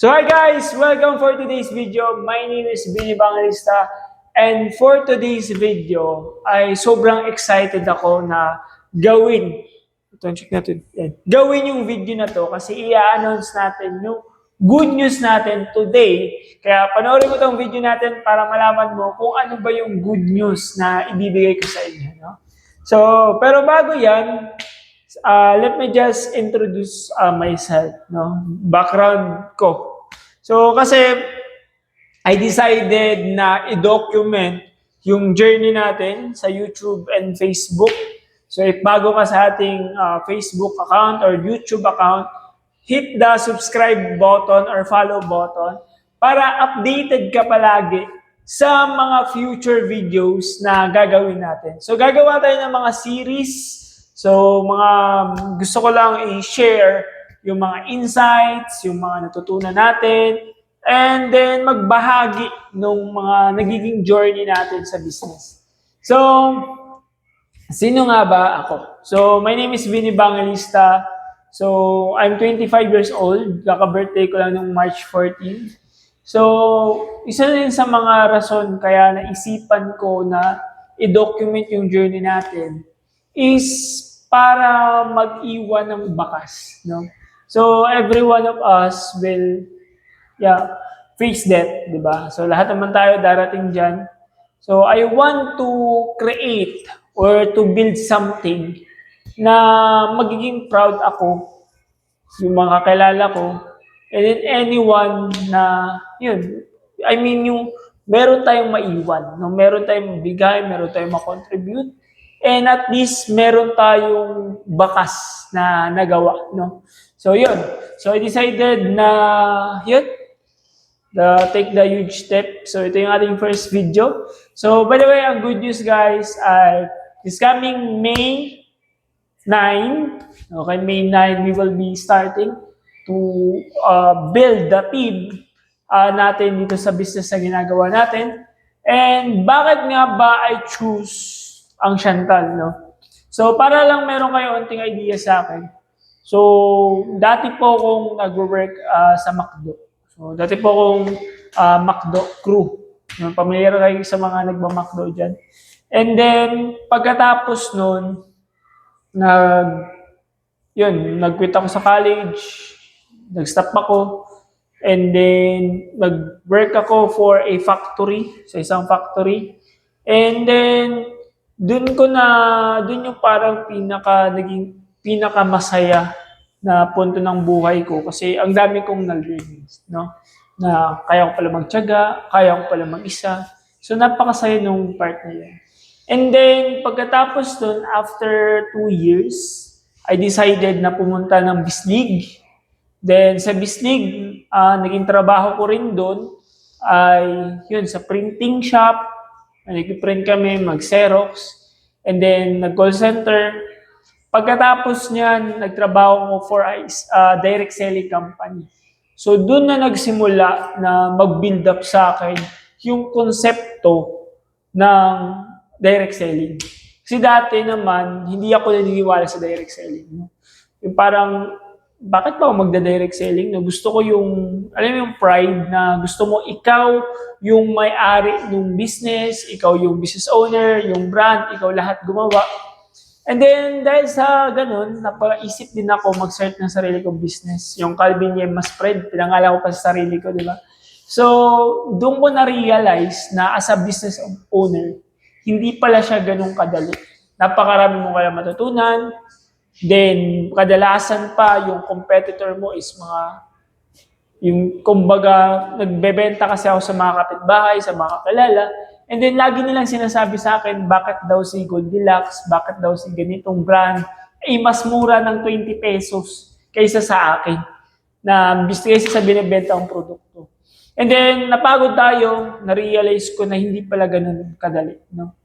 So hi guys! Welcome for today's video. My name is Billy Bangalista, and for today's video ay sobrang excited ako na gawin. Ito, check natin. Yan. Gawin yung video na to kasi i-announce natin yung good news natin today. Kaya panoorin mo tong video natin para malaman mo kung ano ba yung good news na ibibigay ko sa inyo. No? So, pero bago yan, let me just introduce myself, no? Background ko. So, kasi I decided na i-document yung journey natin sa YouTube and Facebook. So, if bago ka sa ating Facebook account or YouTube account, hit the subscribe button or follow button para updated ka palagi sa mga future videos na gagawin natin. So, gagawa tayo ng mga series. So, gusto ko lang i-share yung mga insights, yung mga natutunan natin, and then magbahagi ng mga nagiging journey natin sa business. So, sino nga ba ako? So, my name is Vinny Bangalista. So, I'm 25 years old. Kaka-birthday ko lang noong March 14. So, isa din sa mga rason kaya naisipan ko na i-document yung journey natin is para mag-iwan ng bakas, no? So, every one of us will face death, di ba? So, lahat naman tayo darating dyan. So, I want to create or to build something na magiging proud ako, yung mga kakilala ko, and then anyone na, yung meron tayong maiwan, no? Meron tayong mabigay, meron tayong makontribute, and at least meron tayong bakas na nagawa, no? So, yun. So, I decided na, take the huge step. So, ito yung ating first video. So, by the way, ang good news, guys, ay this coming May 9, okay, May 9, we will be starting to build the team natin dito sa business na ginagawa natin. And bakit nga ba I choose ang Chantal, no? So, para lang meron kayo unting idea sa akin. So, dati po akong nag-work sa McDo. So, dati po akong McDo crew. Pamilyar kayo sa mga nagma-McDo dyan. And then, pagkatapos nun, nag-quit ako sa college, nag-stop ako, and then, nag-work ako for a factory, sa isang factory. And then, dun yung parang naging pinakamasaya na punto ng buhay ko kasi ang dami kong na-learnings, no? Na kaya ko pala magtiyaga, kaya ko pala mag-isa. So, napakasaya nung part na yun. And then, pagkatapos dun, after 2 years, I decided na pumunta ng Bislig. Then, sa Bislig, naging trabaho ko rin dun ay, sa printing shop. Nag-print kami, mag-Xerox. And then, nag-call center. Pagkatapos niyan, nagtrabaho ko for a direct selling company. So, doon na nagsimula na mag-build up sa akin yung konsepto ng direct selling. Kasi dati naman, hindi ako naniniwala sa direct selling. Yung parang, bakit ba ako magda-direct selling? No, gusto ko yung pride na gusto mo ikaw yung may-ari ng business, ikaw yung business owner, yung brand, ikaw lahat gumawa. And then, dahil sa ganun, napaisip din ako mag-start ng sarili kong business. Yung Calvin Yemas Spread, pinangala ko pa sa sarili ko, di ba? So, doon ko na-realize na as a business owner, hindi pala siya ganun kadali. Napakarami mo kaya matutunan. Then, kadalasan pa, yung competitor mo is kumbaga, nagbebenta kasi ako sa mga kapitbahay, sa mga kakilala. And then, lagi nilang sinasabi sa akin, bakit daw si Goldilocks, bakit daw si ganitong brand, mas mura ng 20 pesos kaysa sa akin, kaysa sa binibenta ang produkto. And then, napagod tayo, na-realize ko na hindi pala ganun kadali. No?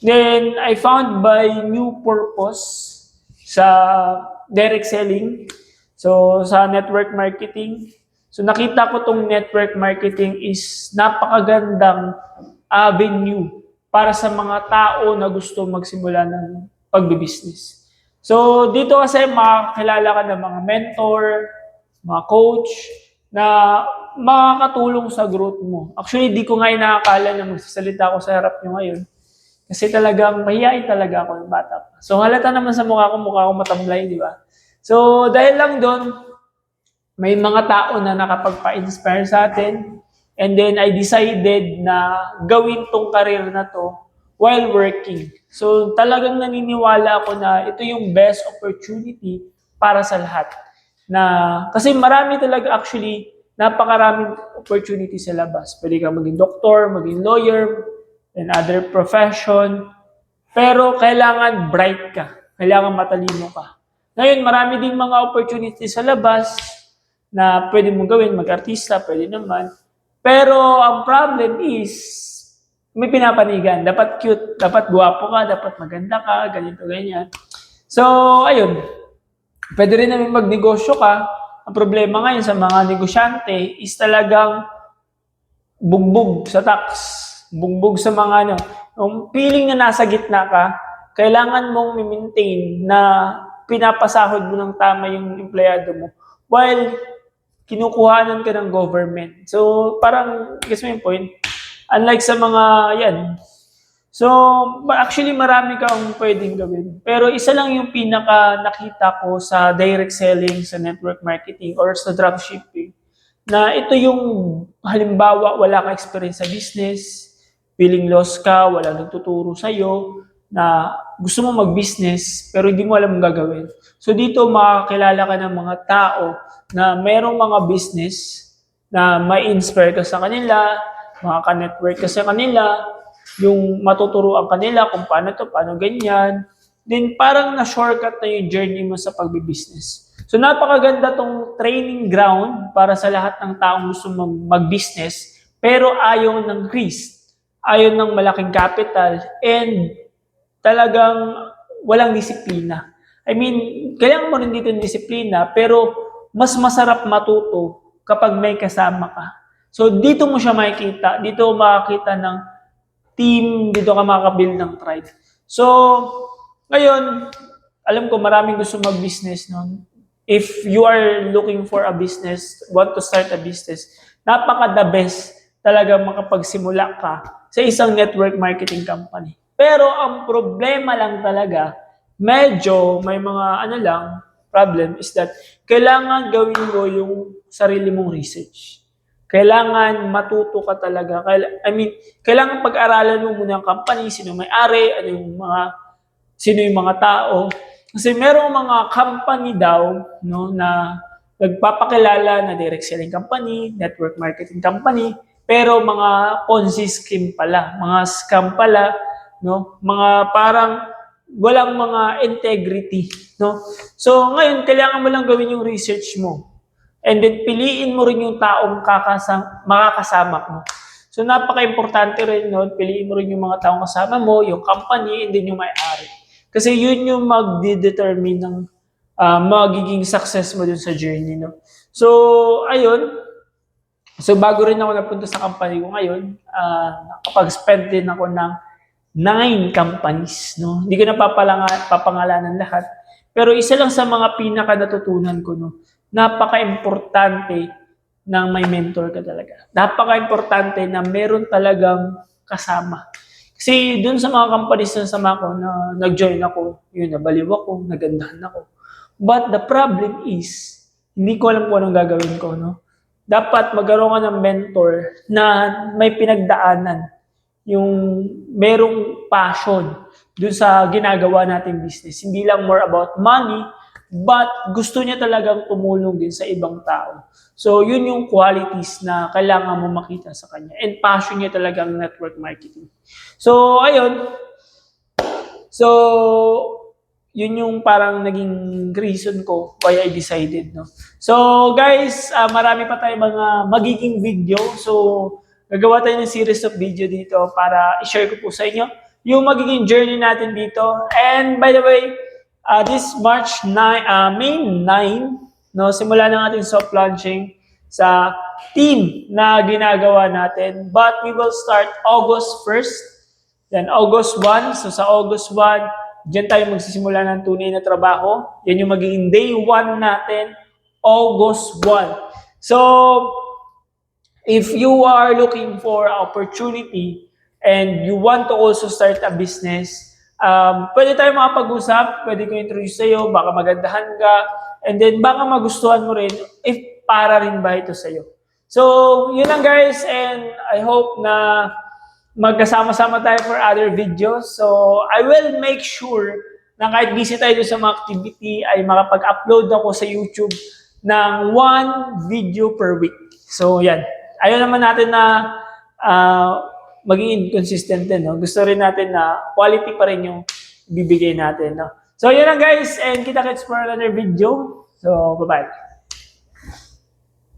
Then, I found by new purpose sa direct selling, so sa network marketing. So, nakita ko tong network marketing is napakagandang avenue para sa mga tao na gusto magsimula ng pagbibusiness. So, dito kasi makakilala ka ng mga mentor, mga coach, na makakatulong sa growth mo. Actually, di ko nga inaakala na magsasalita ako sa harap nyo ngayon. Kasi talagang mahihain talaga ako ng bata pa. So halata naman sa mukha ko matamlay, di ba? So dahil lang doon, may mga tao na nakapagpa-inspire sa atin. And then I decided na gawin tong career na to while working. So talagang naniniwala ako na ito yung best opportunity para sa lahat. Kasi marami talaga actually, napakaraming opportunity sa labas. Pwede kang maging doktor, maging lawyer, and other profession. Pero kailangan bright ka. Kailangan matalino ka. Ngayon, marami ding mga opportunity sa labas na pwede mong gawin, mag-artista, pwede naman. Pero ang problem is, may pinapanigan. Dapat cute, dapat guwapo ka, dapat maganda ka, ganito, ganyan. So, ayun. Pwede rin naman magnegosyo ka. Ang problema ngayon sa mga negosyante is talagang bugbog sa tax, bugbog sa mga ano. Yung feeling na nasa gitna ka, kailangan mong i-maintain na pinapasahod mo ng tama yung empleyado mo while kinukuhanan ka ng government. So, parang, guess mo yung point? Unlike sa mga, yan. So, actually, marami kang pwedeng gawin. Pero isa lang yung pinaka nakita ko sa direct selling, sa network marketing, or sa dropshipping, na ito yung, halimbawa, wala ka experience sa business, feeling lost ka, wala nagtuturo sa'yo, na gusto mo mag-business, pero hindi mo alam ang gagawin. So, dito makakilala ka ng mga tao na merong mga business na ma-inspire ka sa kanila, makaka-network ka sa kanila, yung matuturuan kanila kung paano to, paano ganyan. Then parang na-shortcut na yung journey mo sa pagbibusiness. So napakaganda tong training ground para sa lahat ng taong gusto mag-business pero ayaw ng risk, ayaw ng malaking capital, and talagang walang disiplina. I mean, kailangan mo rin dito ng disiplina, pero mas masarap matuto kapag may kasama ka. So dito mo siya makikita, dito makakita ng team, dito ka makakabuild ng tribe. So, ngayon, alam ko maraming gusto mag-business noon. If you are looking for a business, want to start a business, napaka-the best talaga makapagsimula ka sa isang network marketing company. Pero ang problema lang talaga, medyo may mga problem is that kailangan gawin mo yung sarili mong research. Kailangan matuto ka talaga. Kailangan pag-aralan mo muna ang company, sino may-ari, sino yung mga tao. Kasi merong mga company daw, no, na nagpapakilala na direct selling company, network marketing company, pero mga Ponzi scheme pala, mga scam pala, no, mga parang walang mga integrity, no. So ngayon kailangan mo lang gawin yung research mo. And then, piliin mo rin yung taong makakasama mo. So, napaka-importante rin nun. Piliin mo rin yung mga taong kasama mo, yung company, and then yung may-ari. Kasi yun yung magde-determine ng magiging success mo dun sa journey. No? So, ayun. So, bago rin ako napunta sa company ko ngayon, nakapag-spend din ako ng 9 companies. No? Hindi ko na papangalanan lahat. Pero isa lang sa mga pinaka-natutunan ko, no? Napaka-importante ng may mentor ka talaga. Napaka-importante na meron talagang kasama. Kasi dun sa mga companies na sama ko na nag-join ako, yun, nabaliw ako, nagandahan ako. But the problem is, hindi ko alam kung anong gagawin ko, no? Dapat magkaroon ka ng mentor na may pinagdaanan, yung merong passion dun sa ginagawa nating business. Hindi lang more about money, but gusto niya talagang tumulong din sa ibang tao. So, yun yung qualities na kailangan mo makita sa kanya. And passion niya talagang network marketing. So, ayun. So, yun yung parang naging reason ko why I decided. No? So, guys, marami pa tayong mga magiging video. So, gagawa tayo ng series of video dito para i-share ko po sa inyo yung magiging journey natin dito. And by the way, this March 9, May 9, no, simula ng ating soft launching sa team na ginagawa natin. But we will start August 1st, then August 1. So sa August 1, diyan tayo magsisimula ng tunay na trabaho. Yan yung magiging day 1 natin, August 1. So, if you are looking for opportunity and you want to also start a business, pwede tayo makapag-usap, pwede ko introduce sa'yo, baka magandahan ka, and then baka magustuhan mo rin if para rin ba ito sa'yo. So, yun lang guys, and I hope na magkasama-sama tayo for other videos. So, I will make sure na kahit busy tayo sa mga activity, ay makapag-upload ako sa YouTube ng 1 video per week. So, yan. Ayaw naman natin na maging inconsistent din. No? Gusto rin natin na quality pa rin yung bibigay natin. No? So, yun lang guys. And kita-kits for another video. So, bye-bye.